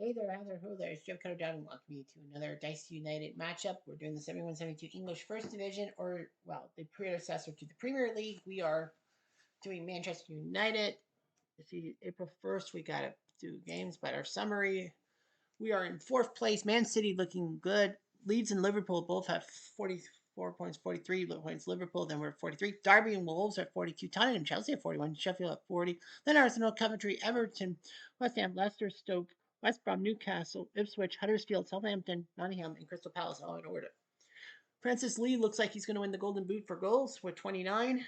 Hey there, how there, who there? It's Jeff Cutter down and welcome you to another Dice United matchup. We're doing the 71-72 English First Division, or, well, the predecessor to the Premier League. We are doing Manchester United. This is April 1st. We got to do games, but our summary, we are in 4th place. Man City looking good. Leeds and Liverpool both have 44 points, 43 points. Liverpool, then we're at 43. Derby and Wolves are 42. Tottenham and Chelsea at 41. Sheffield at 40. Then Arsenal, Coventry, Everton, West Ham, Leicester, Stoke, West Brom, Newcastle, Ipswich, Huddersfield, Southampton, Nottingham, and Crystal Palace all in order. Francis Lee looks like he's going to win the Golden Boot for goals with 29.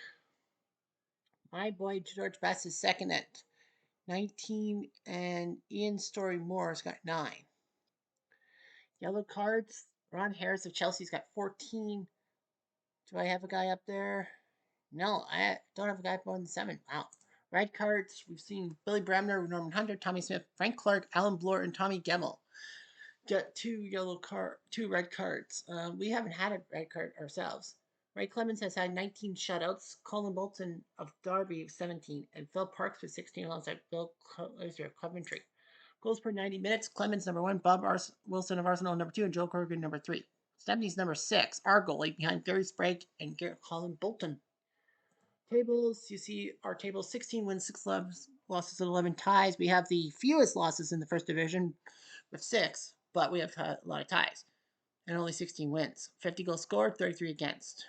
My boy George Best is second at 19, and Ian Story Moore's got 9. Yellow cards. Ron Harris of Chelsea's got 14. Do I have a guy up there? No, I don't have a guy more than 7. Wow. Red cards. We've seen Billy Bremner, Norman Hunter, Tommy Smith, Frank Clark, Alan Bloor, and Tommy Gemmell. Got 2 red cards. We haven't had a red card ourselves. Ray Clemens has had 19 shutouts. Colin Bolton of Derby 17, and Phil Parks with 16 alongside Bill Glazer of Coventry. Goals per 90 minutes. Clemens number 1, Bob Wilson of Arsenal number 2, and Joe Corrigan number 3. Stepney's number 6, our goalie, behind Gary Sprague and Colin Bolton. Tables, you see our table: 16 wins, 6 losses, and 11 ties. We have the fewest losses in the first division with 6, but we have had a lot of ties and only 16 wins. 50 goals scored, 33 against.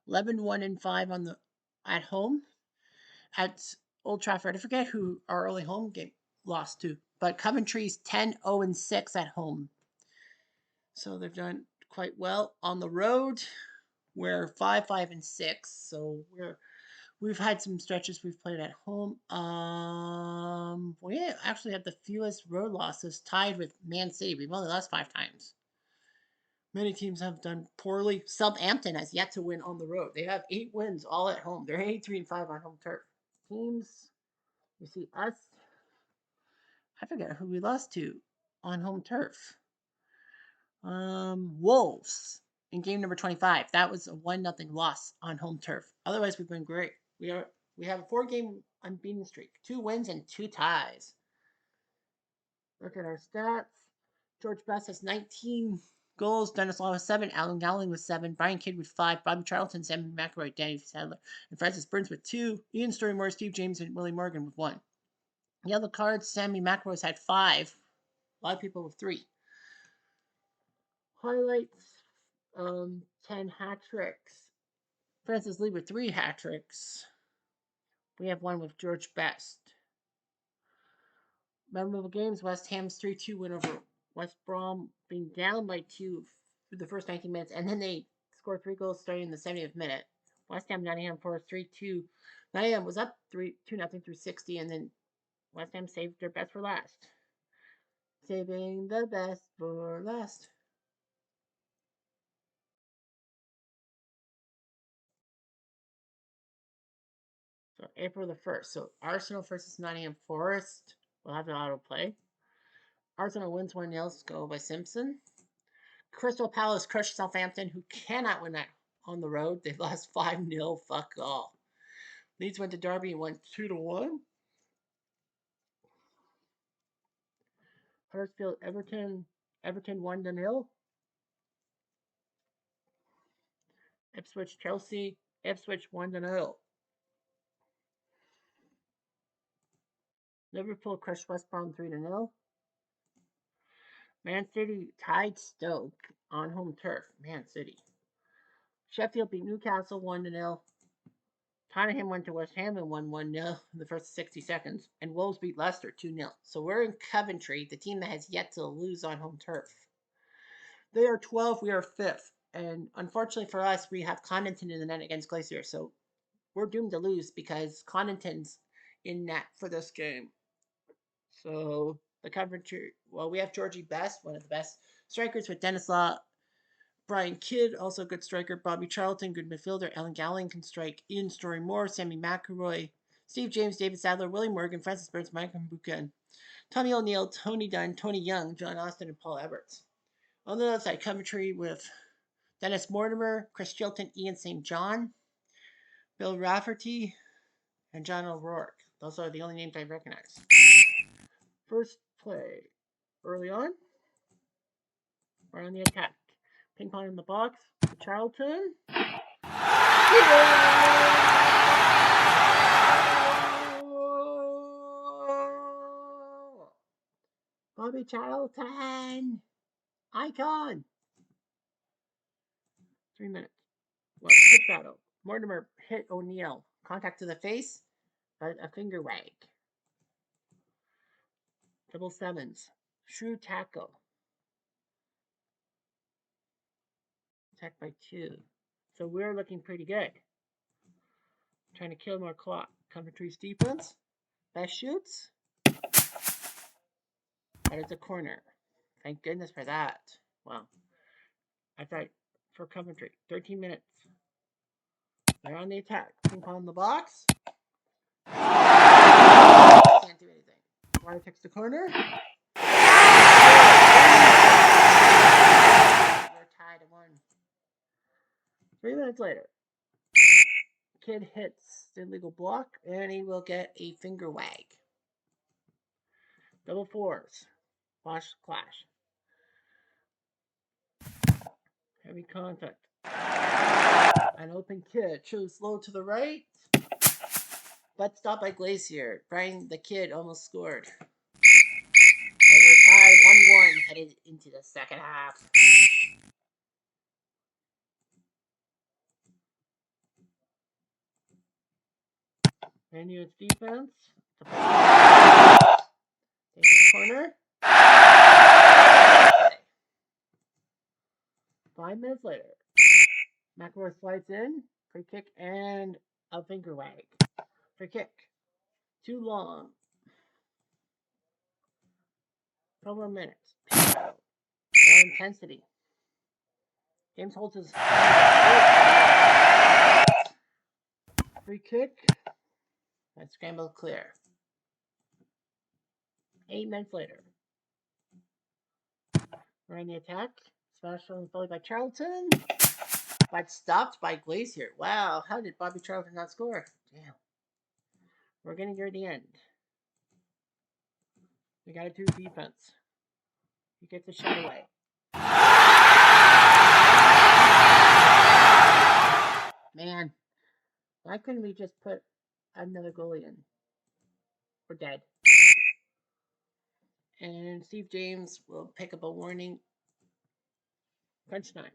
11, 1, and 5 at home. At Old Trafford, I forget who our early home game lost to, but Coventry's 10, 0, and 6 at home. So they've done quite well. On the road, we're 5, 5, and 6. So we've had some stretches we've played at home. We actually have the fewest road losses, tied with Man City. We've only lost 5 times. Many teams have done poorly. Southampton has yet to win on the road. They have 8 wins all at home. They're 83 and 5 on home turf. Teams, you see us. I forget who we lost to on home turf. Wolves in game number 25. That was a 1-0 loss on home turf. Otherwise, we've been great. We have a 4-game unbeaten streak, 2 wins and 2 ties. Look at our stats. George Best has 19 goals. Dennis Law with 7. Alan Gowling with 7. Brian Kidd with 5. Bobby Charlton, Sam McElroy, Danny Sadler, and Francis Burns with 2. Ian Storymore, Steve James, and Willie Morgan with 1. Yellow cards. Sammy McElroy's had 5. A lot of people with 3. Highlights. 10 hat tricks. Francis Lee with 3 hat tricks. We have 1 with George Best. Memorable games: West Ham's 3-2 win over West Brom, being down by 2 for the first 19 minutes, and then they scored 3 goals starting in the 70th minute. West Ham, Nottingham Forest 3-2. Nottingham was up 2-0 through 60, and then West Ham saved their best for last. Saving the best for last. So April the 1st. So Arsenal versus Nottingham Forest. We'll have the autoplay. Arsenal wins 1-0, goal by Simpson. Crystal Palace crushed Southampton, who cannot win that on the road. They lost 5-0. Fuck all. Leeds went to Derby and won 2-1. Huddersfield, Everton 1-0. Ipswich, Chelsea, Ipswich 1-0. Liverpool crushed West Brom 3-0. Man City tied Stoke on home turf. Man City. Sheffield beat Newcastle 1-0. Tottenham went to West Ham and won 1-0 in the first 60 seconds. And Wolves beat Leicester 2-0. So we're in Coventry, the team that has yet to lose on home turf. They are 12, we are 5th. And unfortunately for us, we have Connaughton in the net against Glacier. So we're doomed to lose because Connaughton's in net for this game. So the Coventry, well, we have Georgie Best, one of the best strikers, with Dennis Law, Brian Kidd, also a good striker. Bobby Charlton, good midfielder. Alan Gowling can strike. Ian Storymore, Sammy McElroy, Steve James, David Sadler, Willie Morgan, Francis Burns, Michael Buchan, Tommy O'Neill, Tony Dunn, Tony Young, John Austin, and Paul Everts. On the other side, Coventry with Dennis Mortimer, Chris Chilton, Ian St. John, Bill Rafferty, and John O'Rourke. Those are the only names I recognize. First play. Early on. We're on the attack. Ping pong in the box. Charlton. Bobby Charlton. Icon. 3 minutes. Well, pitch battle. Mortimer hit O'Neill. Contact to the face, but a finger wag. Double sevens. True tackle. Attack by 2. So we're looking pretty good. Trying to kill more clock. Coventry's defense. Best shoots. That is a corner. Thank goodness for that. Wow. I thought for Coventry. 13 minutes. They're on the attack. Ping pong in the box. Can't do anything. Water takes the corner. We're tied at 1. 3 minutes later. Kid hits the illegal block, and he will get a finger wag. Double fours. Clash. Heavy contact. An open kid. Shows low to the right. But stopped by Glacier. Brian the Kid almost scored. And we're tied 1-1 headed into the second half. ManU its defense. Takes his corner. 5 minutes later. McElroy slides in. Free kick and a finger wag. Free kick. Too long. 12 more minutes. No intensity. James holds his free kick. And scramble clear. 8 minutes later. We're on the attack. Smash on the volley by Charlton. But stopped by Glacier. Wow, how did Bobby Charlton not score? Damn. We're getting near the end. We got to do defense. He gets a shot away. Man, why couldn't we just put another goalie in? We're dead. And Steve James will pick up a warning. Crunch time.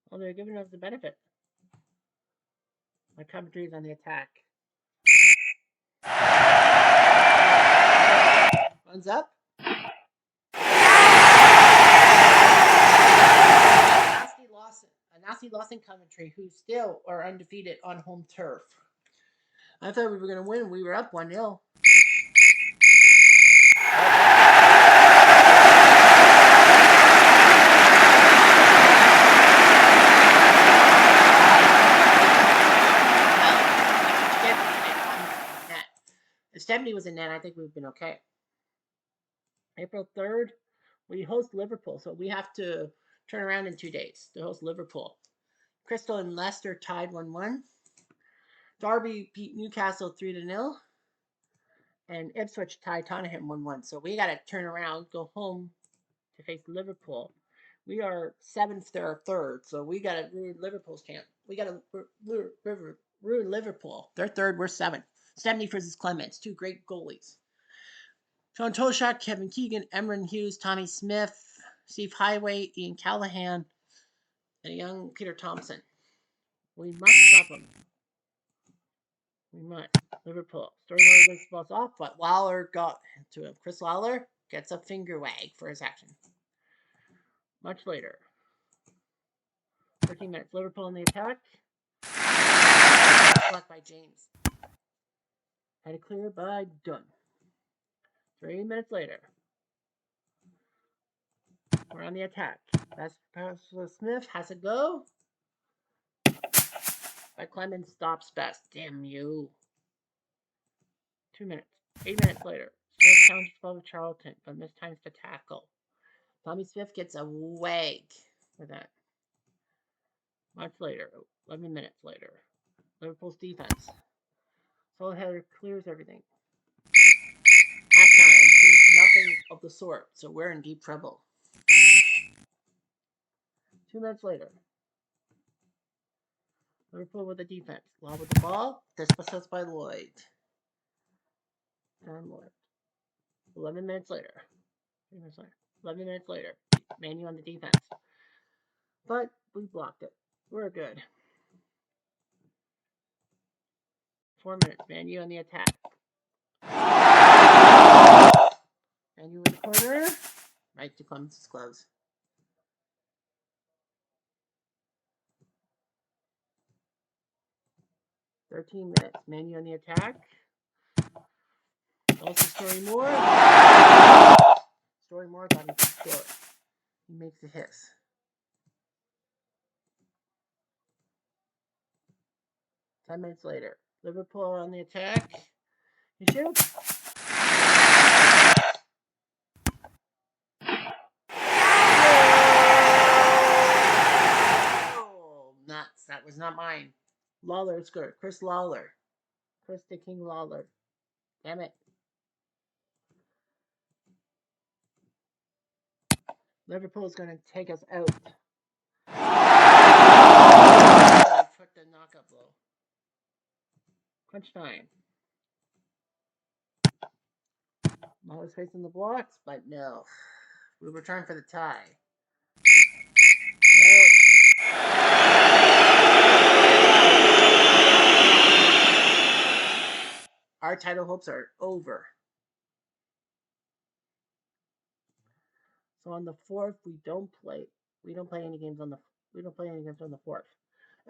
Well, they're giving us the benefit. My Coventry is on the attack. Runs up. A nasty loss in Coventry, who still are undefeated on home turf. I thought we were going to win. We were up 1-0. If 70 was in net, I think we've been okay. April 3rd, we host Liverpool, so we have to turn around in 2 days to host Liverpool. Crystal and Leicester tied 1-1. Derby beat Newcastle 3-0. And Ipswich tied Tottenham 1-1. So we got to turn around, go home to face Liverpool. We are 7th, they're 3rd. So we got to ruin Liverpool's chance. We got to ruin Liverpool. They're 3rd, we're 7th. 70 versus Clements, 2 great goalies. Sean Toshack, Kevin Keegan, Emran Hughes, Tommy Smith, Steve Highway, Ian Callahan, and a young Peter Thompson. We must stop them. We must. Liverpool. Storymoyer gets the ball off, but Lawler got to him. Chris Lawler gets a finger wag for his action. Much later. 13 minutes. Liverpool in the attack. Blocked by James. Had it clear by Dunn. 3 minutes later. We're on the attack. That's Smith has a go. But Clemens stops best. Damn you. 2 minutes. 8 minutes later. Smith challenges Bobby Charlton, but mistimes the tackle. Tommy Smith gets a wag for that. Much later. 11 minutes later. Liverpool's defense. Solheader clears everything. Halftime. 2-0 sort, so we're in deep trouble. 2 minutes later. Liverpool with the defense. Law with the ball. Dispossessed by Lloyd. John Lloyd. 11 minutes later. 3 minutes later. 11 minutes later. ManU on the defense. But we blocked it. We're good. 4 minutes. ManU on the attack. ManU in the corner. Right to Clemens' gloves. 13 minutes. ManU on the attack. Also Story Moore. Story Moore got him to score. He makes a hiss. 10 minutes later. Liverpool on the attack. He shoots. Oh, nuts. That was not mine. Lawler scored. Chris Lawler. Chris the King Lawler. Damn it. Liverpool's going to take us out. Took the knockout blow. Crunch time. Lawler's facing the blocks, but no. We were trying for the tie. Our title hopes are over. So on the 4th, we don't play any games on the 4th.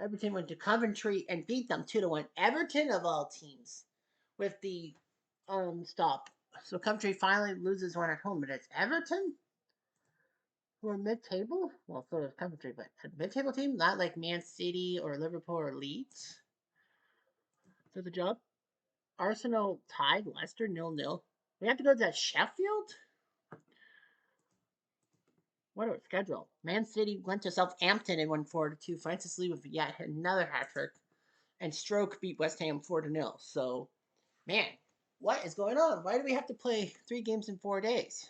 Everton went to Coventry and beat them 2-1. Everton of all teams with the stop. So Coventry finally loses one at home, but it's Everton who are mid-table. Well, so is Coventry, but a mid-table team, not like Man City or Liverpool or Leeds. So the job. Arsenal tied Leicester 0-0. We have to go to that Sheffield. What a schedule. Man City went to Southampton and won 4-2. Francis Lee with yet another hat-trick. And Stroke beat West Ham 4-0. So, man, what is going on? Why do we have to play 3 games in 4 days?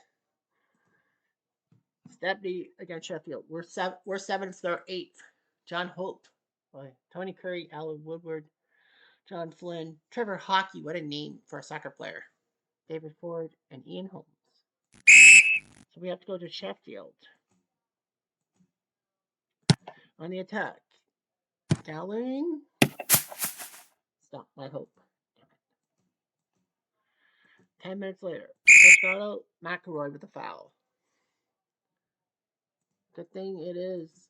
Stepney against Sheffield. We're 7th, they're 8th. John Hope. Tony Curry, Alan Woodward, John Flynn, Trevor Hockey. What a name for a soccer player. David Ford and Ian Holmes. So we have to go to Sheffield. On the attack. Dowling. Stop my hope. 10 minutes later. Touchdown. McElroy with a foul. Good thing it is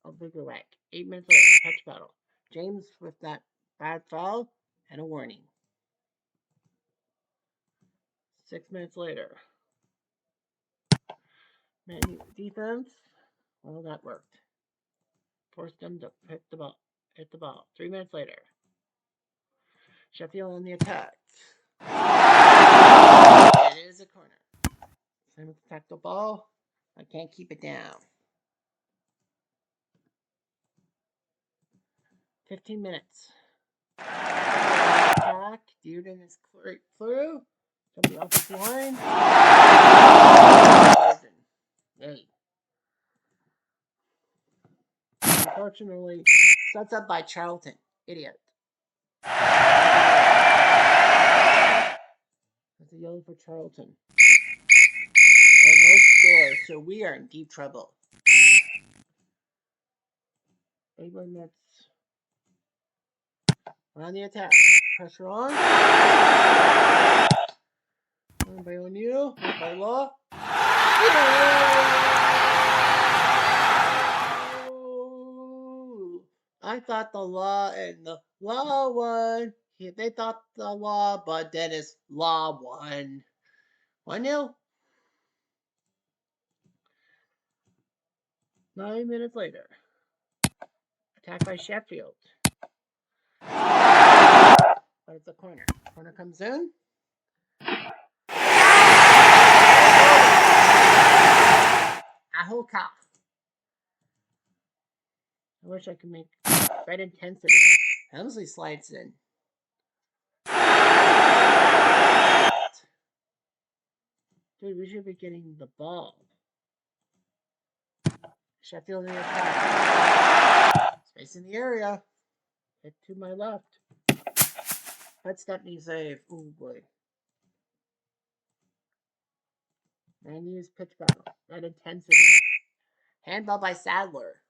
a bigger whack. 8 minutes later. Touch battle. James with that bad foul and a warning. 6 minutes later. ManU defense. Well, that worked. Forced them to hit the ball. 3 minutes later. Sheffield on the attack. It is a corner. Same attack the ball. I can't keep it down. 15 minutes. Attack. Dearden is through. From the offensive line. Yay. Unfortunately, sets up by Charlton. Idiot. That's a yellow for Charlton. And no score, so we are in deep trouble. 8 minutes. We're on the attack. Pressure on. By ManU, not by Law. I thought the Law and the Law won. They thought the Law, but then it's Law won. 1-0. 9 minutes later. Attack by Sheffield. But it's a corner. Corner comes in. Ahoka. I wish I could make red intensity. Helmsley slides in. Dude, we should be getting the ball. Sheffield in the attack. Space in the area. Hit to my left. But Stepney save. Oh boy. ManU's pitch battle. That intensity. Handball by Sadler.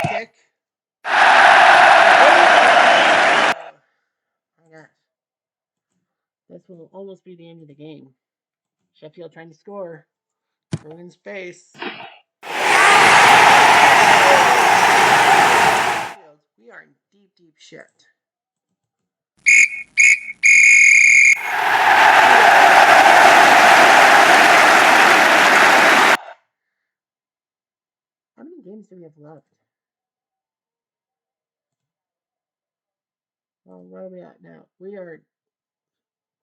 Kick. Oh my gosh. This will almost be the end of the game. Sheffield trying to score. We're in space. We are in deep, deep shit. How many games do we have left? Well, where are we at now? We are.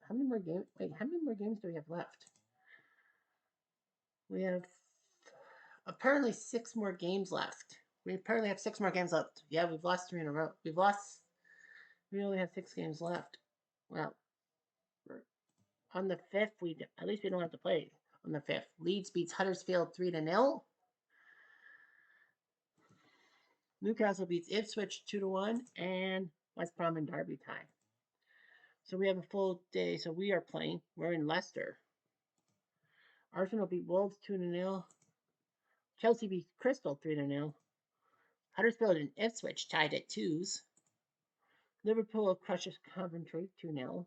How many more games? Wait, how many more games do we have left? We have apparently 6 more games left. We apparently have 6 more games left. Yeah, we've lost 3 in a row. We only have 6 games left. Well, on the 5th, at least we don't have to play on the 5th. Leeds beats Huddersfield 3-0. Newcastle beats Ipswich 2-1, and West Brom and Derby tie. So we have a full day. So we are playing. We're in Leicester. Arsenal beat Wolves 2-0. Chelsea beat Crystal 3-0. Huddersfield and Ipswich tied at 2s. Liverpool crushes Coventry 2-0.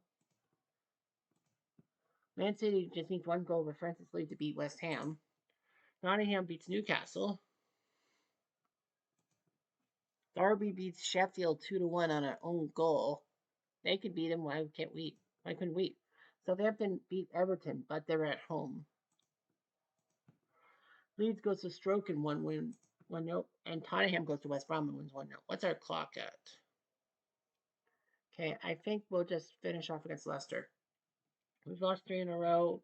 Man City just needs 1 goal over Francis League to beat West Ham. Nottingham beats Newcastle. Derby beats Sheffield 2-1 on our own goal. They could beat them. Why can't we? Why couldn't we? Southampton beat Everton, but they're at home. Leeds goes to Stoke and 1-0, and Tottenham goes to West Brom and wins 1-0. What's our clock at? Okay, I think we'll just finish off against Leicester. We've lost 3 in a row.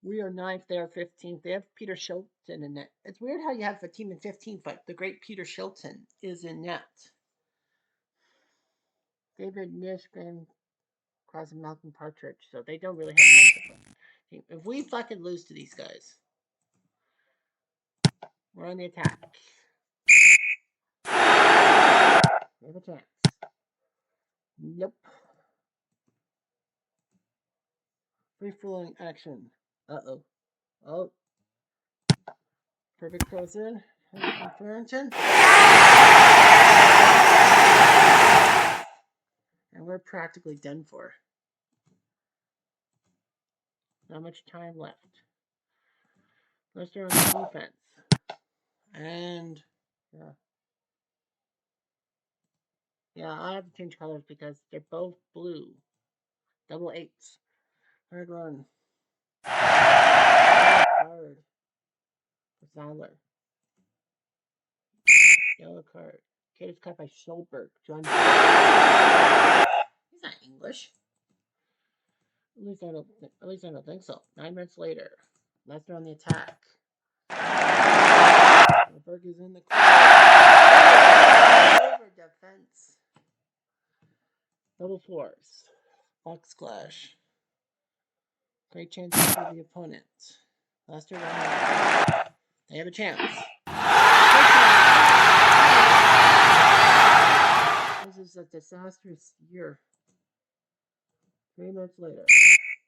We are 9th, they are 15th. They have Peter Shilton in net. It's weird how you have a team in 15th, but the great Peter Shilton is in net. David Nish, Graham Cross, and Malcolm Partridge. So they don't really have much of a team. If we fucking lose to these guys, we're on the attack. We have a chance. Nope. Free flowing action. Uh-oh. Oh. Perfect cross in. Farrington. And we're practically done for. Not much time left. Leicester on the defense. And yeah. Yeah, I have to change colors because they're both blue. Double 8s. Third run. Card for Sadler. Yellow card. Kid is cut by Schulberg. John. He's not English. At least I don't think so. 9 minutes later. Leicester on the attack. Schulberg is in the corner. Over defense. Double 4s. Fox Clash. Great chance for the opponent. Leicester running. They have a chance. This is a disastrous year. 3 minutes later.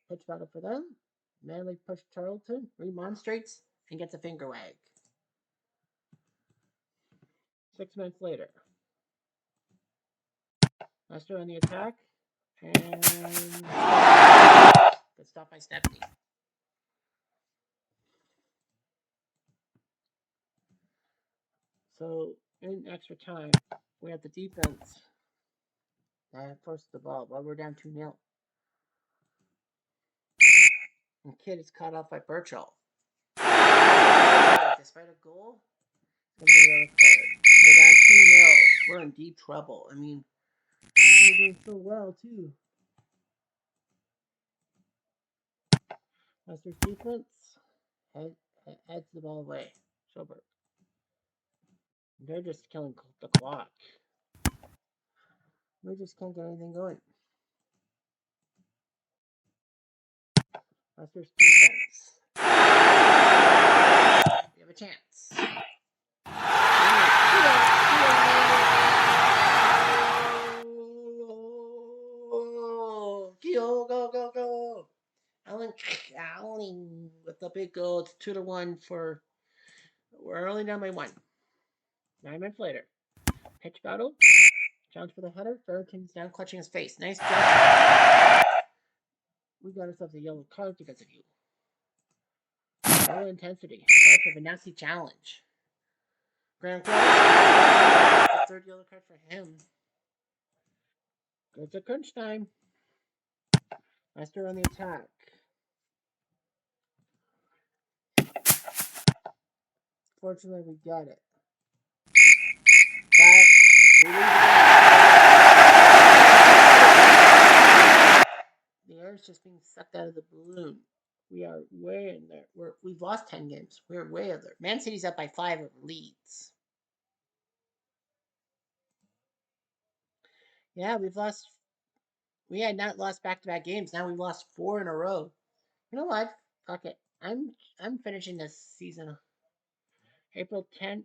Pitch battle for them. Manley pushed Charlton, remonstrates, and gets a finger wag. 6 minutes later. Leicester on the attack. And good stop by Stepney. So in extra time, we have the defense that forced the ball, but we're down 2-0. And Kidd is caught off by Birchall. Despite a goal, we're down 2-0. We're in deep trouble. I mean, we're doing so well too. Leicester's defense heads the ball away. Schulberg. They're just killing the clock. We just can't get anything going. Leicester's defense. We have a chance. Go. Allen with the big goal. It's 2-1 for. We're only down by 1. 9 minutes later. Pitch battle. Challenge for the header. Farrington's down, clutching his face. Nice job. We got ourselves a yellow card because of you. Low intensity. Start of a nasty challenge. Graham Close. The third yellow card for him. Goes to crunch time. Leicester on the attack. Fortunately, we got it. The air is just being sucked out of the balloon. We are way in there. We've lost 10 games. We're way up there. Man City's up by 5 over Leeds. Yeah, we had not lost back-to-back games. Now we've lost 4 in a row. You know what? Fuck it. I'm finishing this season. April 10th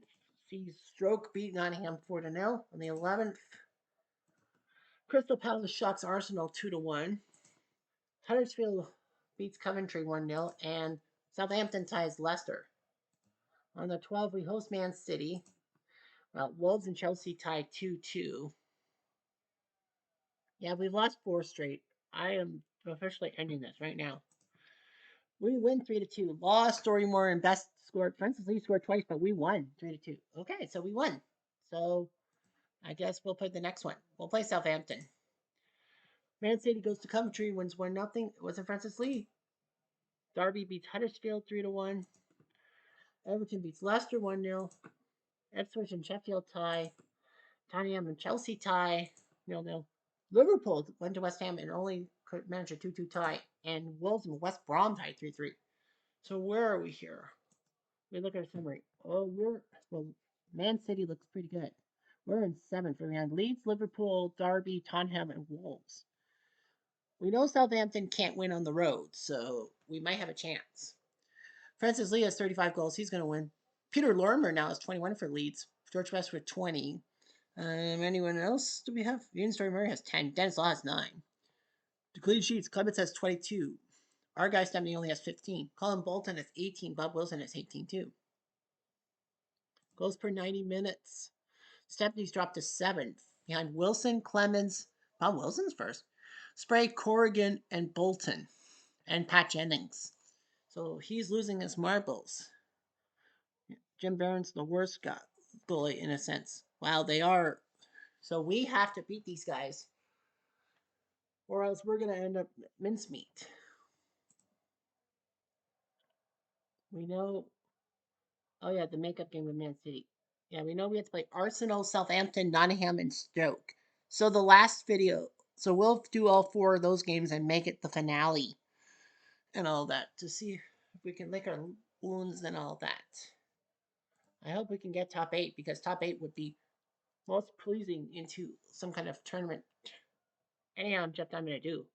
sees Stoke beat Nottingham 4-0. On the 11th, Crystal Palace shocks Arsenal 2-1. Huddersfield beats Coventry 1-0, and Southampton ties Leicester. On the 12th, we host Man City. Well, Wolves and Chelsea tie 2-2. Yeah, we've lost 4 straight. I am officially ending this right now. We win 3-2. Lost Storymore and Best scored. Francis Lee scored twice, but we won 3-2. Okay, so we won. So I guess we'll play the next one. We'll play Southampton. Man City goes to Coventry, wins 1-0. It wasn't Francis Lee. Derby beats Huddersfield 3-1. Everton beats Leicester 1-0. Ipswich and Sheffield tie. Tottenham and Chelsea tie 0-0. Liverpool went to West Ham and only could manage a 2-2 tie. And Wolves and West Brom tied 3-3. So where are we here? We look at our summary. Man City looks pretty good. We're in 7th. We have Leeds, Liverpool, Derby, Tottenham, and Wolves. We know Southampton can't win on the road, so we might have a chance. Francis Lee has 35 goals. He's going to win. Peter Lorimer now has 21 for Leeds. George Best with 20. Anyone else do we have? Ian Story-Murray has 10. Dennis Law has 9. The clean sheets, Clements has 22. Our guy Stepney only has 15. Colin Bolton has 18. Bob Wilson has 18 too. Goals per 90 minutes. Stepney's dropped to 7th. Behind Wilson, Clemens. Bob Wilson's first. Spray, Corrigan, and Bolton. And Pat Jennings. So he's losing his marbles. Jim Barron's the worst goalie in a sense. Wow, they are. So we have to beat these guys, or else we're going to end up mincemeat. We know. Oh, yeah, the makeup game with Man City. Yeah, we know we have to play Arsenal, Southampton, Nottingham, and Stoke. So the last video. So we'll do all 4 of those games and make it the finale and all that to see if we can lick our wounds and all that. I hope we can get top 8 because top 8 would be most pleasing into some kind of tournament. Anyhow, Jeff, I'm going to do.